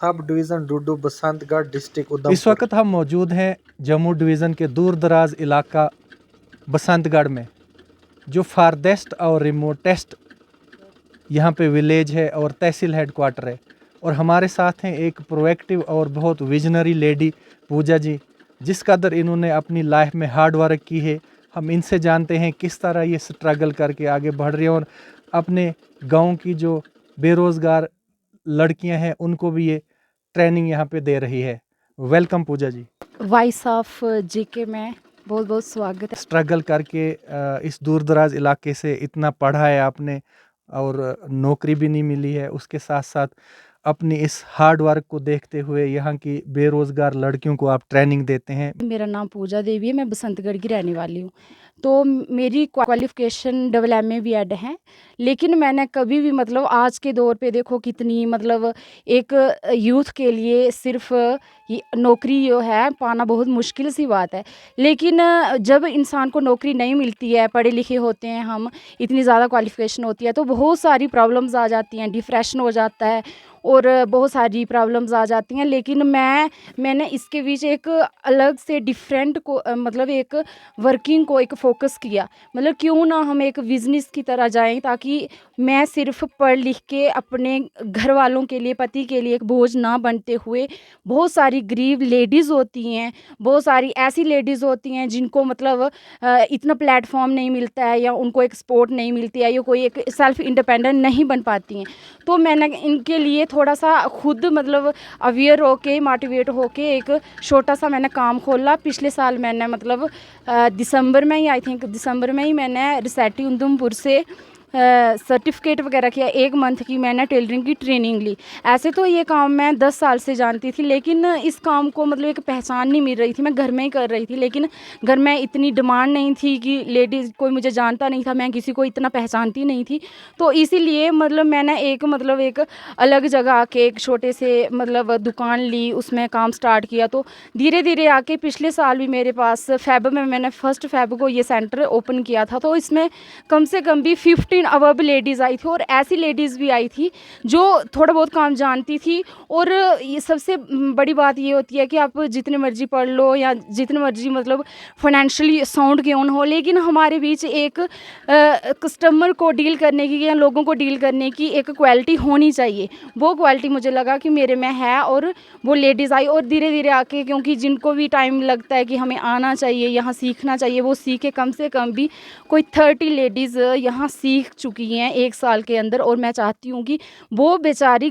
अब डिवीज़न डूडू बसंतगढ़ डिस्ट्रिक्ट इस उधमपुर। वक्त हम मौजूद हैं जम्मू डिवीज़न के दूर दराज इलाका बसंतगढ़ में, जो फारदेस्ट और रिमोटेस्ट यहाँ पे विलेज है और तहसील हेडक्वार्टर है। और हमारे साथ हैं एक प्रोएक्टिव और बहुत विजनरी लेडी पूजा जी, जिस कदर इन्होंने अपनी लाइफ में हार्ड वर्क की है। हम इनसे जानते हैं किस तरह ये स्ट्रगल करके आगे बढ़ रही हैं और अपने गांव की जो बेरोज़गार लड़कियां हैं उनको भी ये ट्रेनिंग यहाँ पे दे रही है। Welcome Pooja ji. Voice of GK में बहुत बहुत स्वागत है। स्ट्रगल करके इस दूर दराज इलाके से इतना पढ़ा है आपने और नौकरी भी नहीं मिली है, उसके साथ साथ अपनी इस हार्ड वर्क को देखते हुए यहाँ की बेरोज़गार लड़कियों को आप ट्रेनिंग देते हैं। मेरा नाम पूजा देवी है, मैं बसंतगढ़ की रहने वाली हूँ। तो मेरी क्वालिफ़िकेशन डबल एमए बीएड है, लेकिन मैंने कभी भी मतलब आज के दौर पे देखो कितनी मतलब एक यूथ के लिए सिर्फ ये नौकरी जो है पाना बहुत मुश्किल सी बात है। लेकिन जब इंसान को नौकरी नहीं मिलती है, पढ़े लिखे होते हैं हम, इतनी ज़्यादा क्वालिफ़िकेशन होती है तो बहुत सारी प्रॉब्लम्स आ जाती हैं, डिप्रेशन हो जाता है और बहुत सारी प्रॉब्लम्स आ जाती हैं। लेकिन मैंने इसके बीच एक अलग से डिफरेंट को मतलब एक वर्किंग को एक फ़ोकस किया, मतलब क्यों ना हम एक बिज़नेस की तरह जाएं, ताकि मैं सिर्फ पढ़ लिख के अपने घर वालों के लिए, पति के लिए एक बोझ ना बनते हुए, बहुत सारी गरीब लेडीज़ होती हैं, बहुत सारी ऐसी लेडीज़ होती हैं जिनको मतलब इतना प्लेटफॉर्म नहीं मिलता है या उनको एक सपोर्ट नहीं मिलती है या कोई एक सेल्फ इंडिपेंडेंट नहीं बन पाती हैं। तो मैंने इनके लिए थोड़ा सा खुद मतलब अवेयर होके, मोटिवेट होके एक छोटा सा मैंने काम खोला। पिछले साल मैंने मतलब दिसंबर में ही, आई थिंक दिसंबर में ही मैंने रिसेटी उधमपुर से सर्टिफिकेट वगैरह किया। 1 मंथ की मैंने टेलरिंग की ट्रेनिंग ली। ऐसे तो ये काम मैं 10 साल से जानती थी, लेकिन इस काम को मतलब एक पहचान नहीं मिल रही थी। मैं घर में ही कर रही थी, लेकिन घर में इतनी डिमांड नहीं थी कि लेडीज़, कोई मुझे जानता नहीं था, मैं किसी को इतना पहचानती नहीं थी। तो इसीलिए मतलब मैंने एक अलग जगह आके एक छोटे से मतलब दुकान ली, उसमें काम स्टार्ट किया। तो धीरे धीरे आके पिछले साल भी मेरे पास फ़ेब में मैंने 1 फ़ेब को ये सेंटर ओपन किया था। तो इसमें कम से कम भी 15 अबव लेडीज़ आई थी और ऐसी लेडीज़ भी आई थी जो थोड़ा बहुत काम जानती थी। और ये सबसे बड़ी बात ये होती है कि आप जितने मर्जी पढ़ लो या जितने मर्जी मतलब फाइनेंशियली साउंड क्यों ना हो, लेकिन हमारे बीच एक कस्टमर को डील करने की या लोगों को डील करने की एक क्वालिटी होनी चाहिए। वो क्वालिटी मुझे लगा कि मेरे में है और वो लेडीज़ आई। और धीरे धीरे आके, क्योंकि जिनको भी टाइम लगता है कि हमें आना चाहिए, यहाँ सीखना चाहिए, वो सीखे। कम से कम भी कोई 30 लेडीज़ यहाँ सीख चुकी हैं 1 साल के अंदर। और मैं चाहती हूँ कि वो बेचारी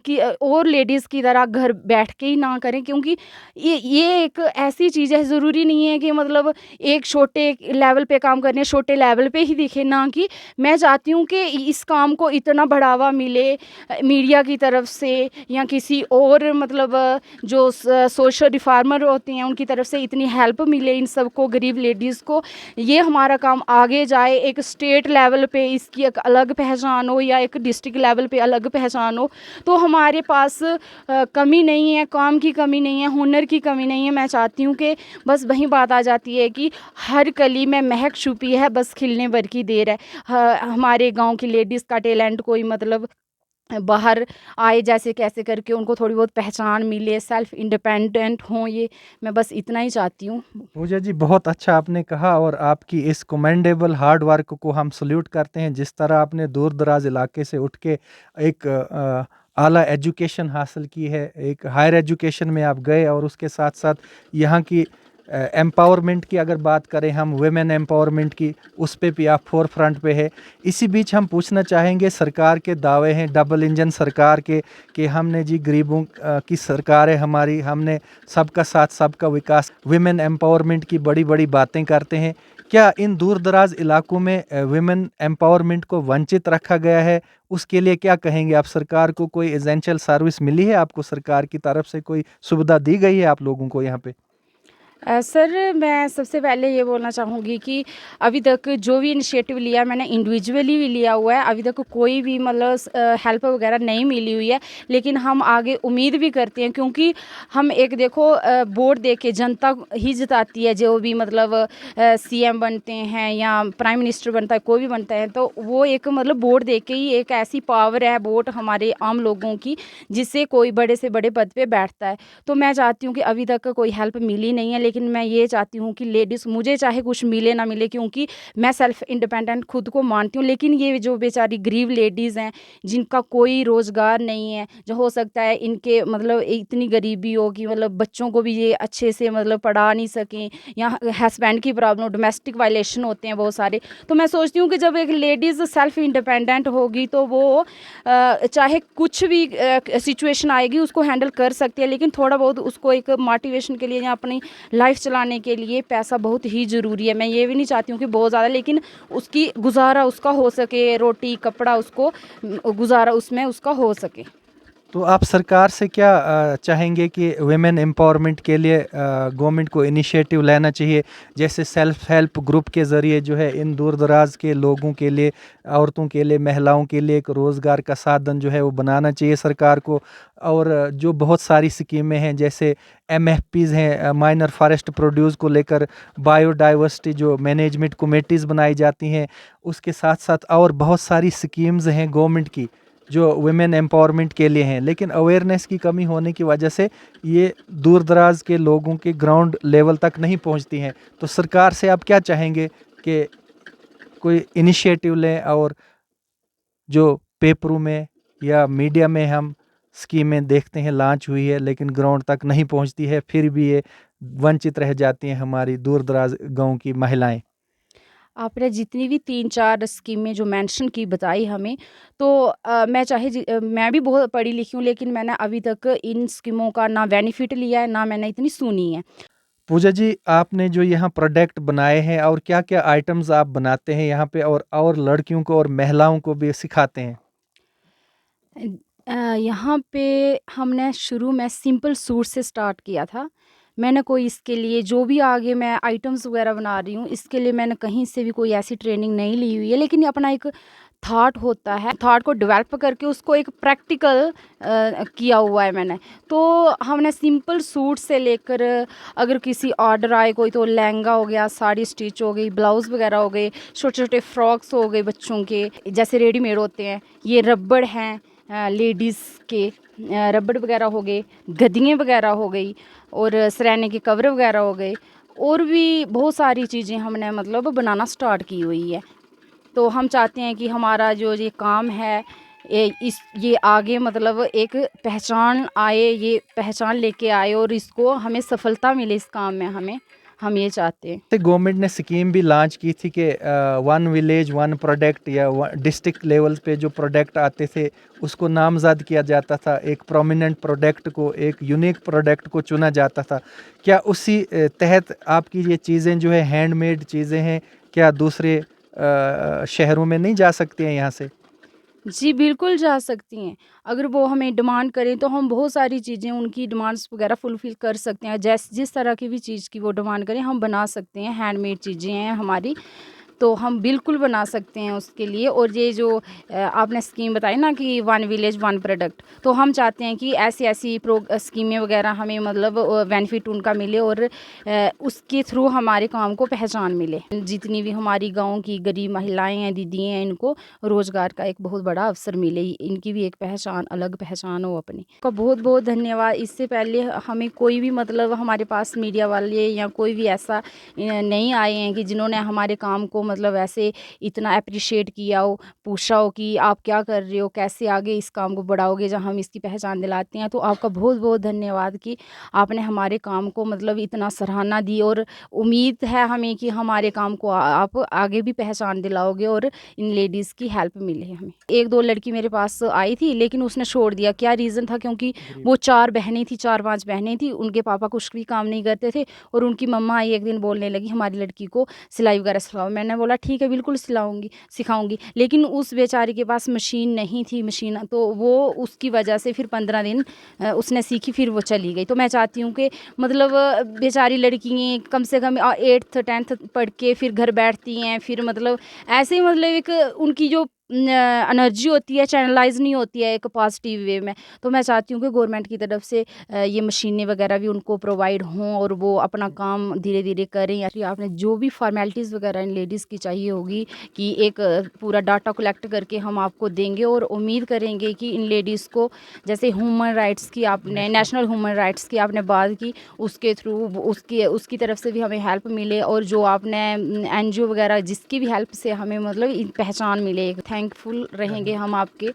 कि और लेडीज़ की तरह घर बैठ के ही ना करें, क्योंकि ये एक ऐसी चीज़ है, ज़रूरी नहीं है कि मतलब एक छोटे लेवल पे काम करने, छोटे लेवल पे ही दिखे ना। कि मैं चाहती हूँ कि इस काम को इतना बढ़ावा मिले मीडिया की तरफ से या किसी और मतलब जो सोशल रिफॉर्मर होते हैं उनकी तरफ से इतनी हेल्प मिले इन सबको, गरीब लेडीज़ को। ये हमारा काम आगे जाए, एक स्टेट लेवल पे इसकी एक अलग पहचान हो या एक डिस्ट्रिक्ट लेवल पे अलग पहचान हो। तो हमारे पास कमी नहीं है, काम की कमी नहीं है, हुनर की कमी नहीं है। मैं चाहती हूँ कि बस वही बात आ जाती है कि हर कली में महक छुपी है, बस खिलने भर की देर है। हमारे गांव की लेडीज़ का टैलेंट कोई मतलब बाहर आए, जैसे कैसे करके उनको थोड़ी बहुत पहचान मिले, सेल्फ इंडिपेंडेंट हों। ये मैं बस इतना ही चाहती हूँ। पूजा जी, बहुत अच्छा आपने कहा और आपकी इस कमेंडेबल हार्ड वर्क को हम सल्यूट करते हैं। जिस तरह आपने दूर दराज इलाके से उठ के एक आला एजुकेशन हासिल की है, एक हायर एजुकेशन में आप गए और उसके साथ साथ यहाँ की एम्पावरमेंट की अगर बात करें हम, वुमेन एम्पावरमेंट की, उस पे भी आप फोर फ्रंट पे है। इसी बीच हम पूछना चाहेंगे, सरकार के दावे हैं डबल इंजन सरकार के कि हमने जी गरीबों की सरकार है हमारी, हमने सबका साथ सबका विकास, वुमेन एम्पावरमेंट की बड़ी बड़ी बातें करते हैं। क्या इन दूर दराज इलाकों में वुमेन एम्पावरमेंट को वंचित रखा गया है? उसके लिए क्या कहेंगे आप? सरकार को कोई एसेंशियल सर्विस मिली है आपको? सरकार की तरफ से कोई सुविधा दी गई है आप लोगों को यहाँ पे? सर मैं सबसे पहले ये बोलना चाहूँगी कि अभी तक जो भी इनिशिएटिव लिया मैंने इंडिविजुअली भी लिया हुआ है। अभी तक कोई भी मतलब हेल्प वगैरह नहीं मिली हुई है, लेकिन हम आगे उम्मीद भी करते हैं, क्योंकि हम एक देखो वोट दे के जनता ही जिताती है। जो भी मतलब सीएम बनते हैं या प्राइम मिनिस्टर बनता है, कोई भी बनता है, तो वो एक मतलब वोट दे के ही एक ऐसी पावर है वोट हमारे आम लोगों की, जिससे कोई बड़े से बड़े पद पे बैठता है। तो मैं चाहती हूँ कि अभी तक कोई हेल्प मिली नहीं है, लेकिन मैं ये चाहती हूँ कि लेडीज़, मुझे चाहे कुछ मिले ना मिले, क्योंकि मैं सेल्फ इंडिपेंडेंट खुद को मानती हूँ, लेकिन ये जो बेचारी गरीब लेडीज़ हैं जिनका कोई रोज़गार नहीं है, जो हो सकता है इनके मतलब इतनी गरीबी हो कि मतलब बच्चों को भी ये अच्छे से मतलब पढ़ा नहीं सकें, या हस्बैंड की प्रॉब्लम, डोमेस्टिक वायलेशन होते हैं बहुत सारे। तो मैं सोचती हूँ कि जब एक लेडीज़ सेल्फ इंडिपेंडेंट होगी तो वो चाहे कुछ भी सिचुएशन आएगी उसको हैंडल कर सकती है, लेकिन थोड़ा बहुत उसको एक मोटिवेशन के लिए या अपनी लाइफ चलाने के लिए पैसा बहुत ही ज़रूरी है। मैं ये भी नहीं चाहती हूँ कि बहुत ज़्यादा, लेकिन उसकी गुजारा उसका हो सके, रोटी कपड़ा उसको गुजारा उसमें उसका हो सके। तो आप सरकार से क्या चाहेंगे कि वुमेन एम्पावरमेंट के लिए गवर्नमेंट को इनिशिएटिव लेना चाहिए, जैसे सेल्फ हेल्प ग्रुप के ज़रिए जो है इन दूर दराज के लोगों के लिए, औरतों के लिए, महिलाओं के लिए एक रोज़गार का साधन जो है वो बनाना चाहिए सरकार को। और जो बहुत सारी स्कीमें हैं जैसे MFPs हैं, माइनर फॉरेस्ट प्रोड्यूस को लेकर बायोडाइवर्सिटी जो मैनेजमेंट कमेटीज़ बनाई जाती हैं, उसके साथ साथ और बहुत सारी स्कीम्स हैं गवर्नमेंट की जो वुमेन एम्पावरमेंट के लिए हैं, लेकिन अवेयरनेस की कमी होने की वजह से ये दूर दराज के लोगों के ग्राउंड लेवल तक नहीं पहुंचती हैं। तो सरकार से आप क्या चाहेंगे कि कोई इनिशिएटिव लें, और जो पेपरों में या मीडिया में हम स्कीमें देखते हैं लॉन्च हुई है लेकिन ग्राउंड तक नहीं पहुंचती है, फिर भी ये वंचित रह जाती हैं हमारी दूर दराज गाँव की महिलाएं। आपने जितनी भी 3-4 स्कीमें जो मेंशन की बताई हमें, तो मैं भी बहुत पढ़ी लिखी हूँ, लेकिन मैंने अभी तक इन स्कीमों का ना बेनिफिट लिया है, ना मैंने इतनी सुनी है। पूजा जी, आपने जो यहाँ प्रोडक्ट बनाए हैं और क्या-क्या आइटम्स आप बनाते हैं यहाँ पे, और लड़कियों को और महिलाओं को भी सिखाते हैं? यहाँ पे हमने शुरू में सिंपल सूट से स्टार्ट किया था। मैंने कोई इसके लिए जो भी आगे मैं आइटम्स वगैरह बना रही हूँ, इसके लिए मैंने कहीं से भी कोई ऐसी ट्रेनिंग नहीं ली हुई है, लेकिन ये अपना एक थॉट होता है, थॉट को डेवलप करके उसको एक प्रैक्टिकल किया हुआ है मैंने। तो हमने सिंपल सूट से लेकर अगर किसी ऑर्डर आए कोई, तो लहंगा हो गया, साड़ी स्टिच हो गई, ब्लाउज़ वगैरह हो गए, छोटे-छोटे फ्रॉक्स हो गए बच्चों के, जैसे रेडीमेड होते हैं, ये रबड़ हैं लेडीज़ के, रबड़ वगैरह हो गए, गद्दियाँ वगैरह हो गई, और सिरहाने के कवर वगैरह हो गए, और भी बहुत सारी चीज़ें हमने मतलब बनाना स्टार्ट की हुई है। तो हम चाहते हैं कि हमारा जो ये काम है ये आगे मतलब एक पहचान आए, ये पहचान लेके आए, और इसको हमें सफलता मिले इस काम में हम ये चाहते हैं। गवर्नमेंट ने स्कीम भी लॉन्च की थी कि वन विलेज वन प्रोडक्ट, या डिस्ट्रिक्ट लेवल पे जो प्रोडक्ट आते थे उसको नामजद किया जाता था, एक प्रोमिनेंट प्रोडक्ट को, एक यूनिक प्रोडक्ट को चुना जाता था। क्या उसी तहत आपकी ये चीज़ें जो है हैंडमेड चीज़ें हैं, क्या दूसरे शहरों में नहीं जा सकती हैं यहाँ से? जी, बिल्कुल जा सकती हैं। अगर वो हमें डिमांड करें तो हम बहुत सारी चीज़ें उनकी डिमांड्स वग़ैरह फुलफ़िल कर सकते हैं। जिस तरह की भी चीज़ की वो डिमांड करें हम बना सकते हैं। हैंडमेड चीज़ें हैं हमारी, तो हम बिल्कुल बना सकते हैं उसके लिए। और ये जो आपने स्कीम बताई ना कि वन विलेज वन प्रोडक्ट, तो हम चाहते हैं कि ऐसी-ऐसी स्कीमें वग़ैरह हमें मतलब बेनिफिट उनका मिले, और उसके थ्रू हमारे काम को पहचान मिले। जितनी भी हमारी गाँव की गरीब महिलाएँ हैं, दीदी हैं, इनको रोज़गार का एक बहुत बड़ा अवसर मिले, इनकी भी एक पहचान, अलग पहचान हो अपनी। आपका बहुत-बहुत धन्यवाद। इससे पहले हमें कोई भी मतलब हमारे पास मीडिया वाले या कोई भी ऐसा नहीं आए हैं कि जिन्होंने हमारे काम को मतलब ऐसे इतना एप्रिशिएट किया हो, पूछा हो कि आप क्या कर रहे हो, कैसे आगे इस काम को बढ़ाओगे, जब हम इसकी पहचान दिलाते हैं। तो आपका बहुत-बहुत धन्यवाद कि आपने हमारे काम को मतलब इतना सराहना दी, और उम्मीद है हमें कि हमारे काम को आप आगे भी पहचान दिलाओगे और इन लेडीज़ की हेल्प मिले हमें। 1-2 लड़की मेरे पास आई थी, लेकिन उसने छोड़ दिया। क्या रीज़न था? क्योंकि वो 4 बहनें थी, 4-5 बहनें थी, उनके पापा कुछ भी काम नहीं करते थे, और उनकी मम्मा आई एक दिन बोलने लगी हमारी लड़की को सिलाई वगैरह सिखाओ। मैंने बोला ठीक है बिल्कुल सिखाऊंगी, लेकिन उस बेचारी के पास मशीन नहीं थी, मशीन तो वो उसकी वजह से फिर 15 दिन उसने सीखी, फिर वो चली गई। तो मैं चाहती हूँ कि मतलब बेचारी लड़की कम से कम 8th 10th पढ़ के फिर घर बैठती हैं, फिर मतलब ऐसे ही मतलब एक उनकी जो एनर्जी होती है चैनलाइज नहीं होती है एक पॉजिटिव वे में। तो मैं चाहती हूँ कि गवर्नमेंट की तरफ से ये मशीनें वगैरह भी उनको प्रोवाइड हों और वो अपना काम धीरे धीरे करें। या फिर आपने जो भी फॉर्मेलिटीज़ वगैरह इन लेडीज़ की चाहिए होगी कि एक पूरा डाटा कलेक्ट करके हम आपको देंगे, और उम्मीद करेंगे कि इन लेडीज़ को जैसे ह्यूमन राइट्स की आपने नेशनल ह्यूमन राइट्स की आपने बात की, उसके थ्रू उसकी तरफ से भी हमें हेल्प मिले, और जो आपने NGO वगैरह जिसकी भी हेल्प से हमें मतलब पहचान मिले। थैंकफुल रहेंगे हम आपके।